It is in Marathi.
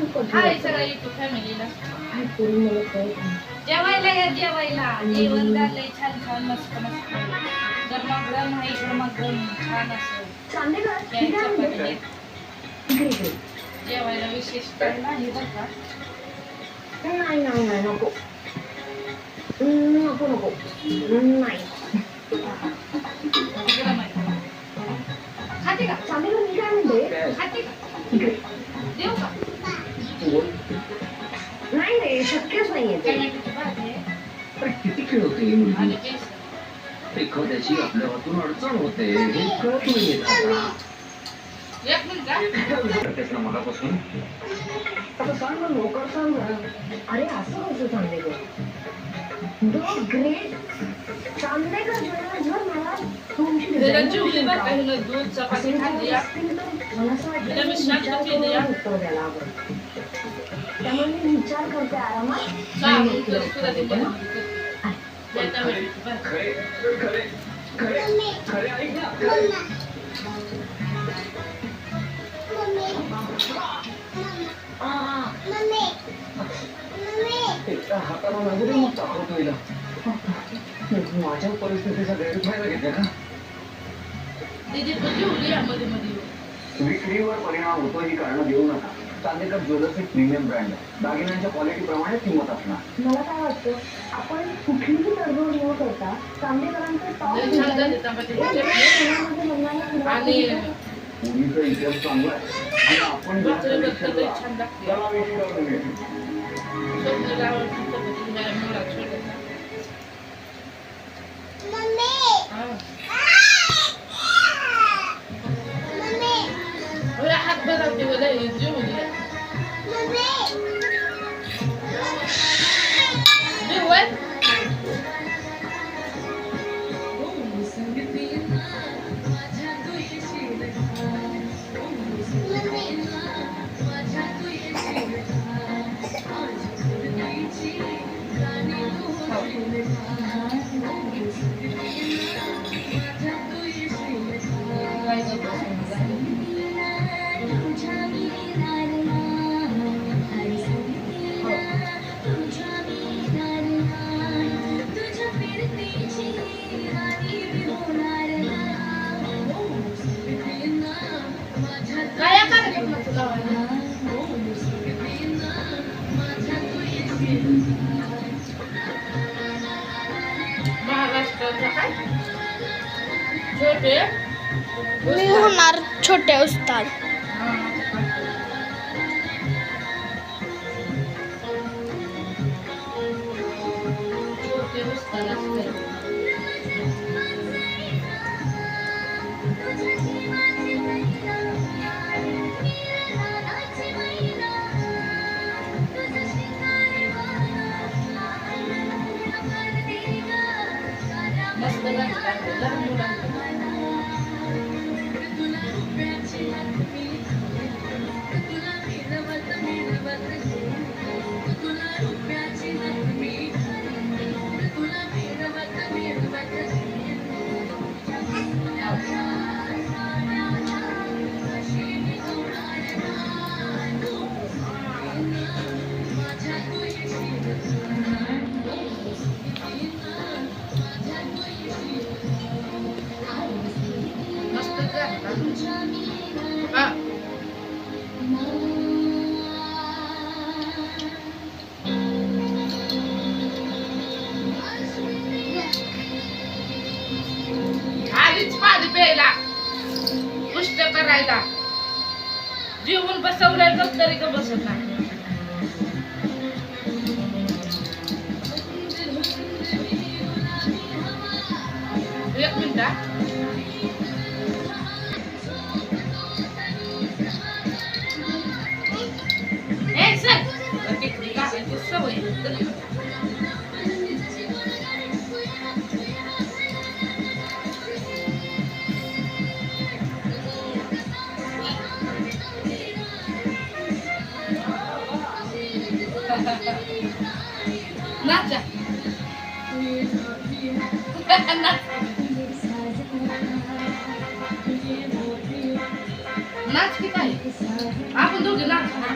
हाय सगळ्या युट्यूब फॅमिलीला जेवायला या जेवायला जेवण झालंय छान छान मस्त मस्त गरमागरम आहे गरमागरम छान असं जेवायला विशेष काय नाही बरं का नाही नको नको नको नाही गरम आहे खाते का चांगली मी काय म्हणते खाते का देऊ का नाही रे शक्यच नाहीये ते टोमॅटोची भाजी आहे पण किती खेळ होते ही मुलगी आणि बेसन एखाद्याची आपल्या हातून अडचण होते हे कळत नाहीये आता. एक मिनिट का त्याच्या मगापासून आता सांग ना लवकर सांग ना अरे असं कसं चांदेकर द ग्रेट चांदेकर जर मला तुमची त्याला जेवली बरं का हिनं दूध चपाती खाल्ली मला असं वाटतं त्याला मी शांत केली उत्तर द्यायला हवं त्यामुळे मी विचार करते आरामात सुद्धा ते ना टोमॅटोची भाजी खरे खरे खरे खरे ऐक ना एकदा हाताला लागू दे मग दाखवतो हिला माझ्या परिस्थितीचा गैरफायदा घेते का दीदी तू जेवली या मध्ये मध्ये विक्रीवर परिणाम होतो ही कारणं देऊ नका चांदेकर ज्वेलर्स एक प्रीमियम ब्रँड आहे दागिन्यांच्या क्वालिटी प्रमाणे किंमत असणार मला काय वाटतं आपण कुठलीही तडजोड न करता चांदेकरांचं टॉप छान झाले टमाट्याची आणि मुलीचा इतिहास चांगला आहे आणि आपण बटर छान लागते त्याला विश्वास नाही. स्वप्नाला आवडती चपाती ह्या मोडा छोटासा हा. ओला हात भरावते ओला जेवून घ्या जेवण काय कार्यक्रमाचं लावायला महाराष्ट्राचा काय छोटे मी होणार छोटे उस्ताद छोटे उस्ताद असते मस्त लागतात लहान मुलांना मस्त हा आधीच पाणी प्यायला पुष्ट करायला जेवून बसवलंय तर तरी का बसत नाही एक मिनिट सवय नाचा नाच की काय आपण दोघे नाच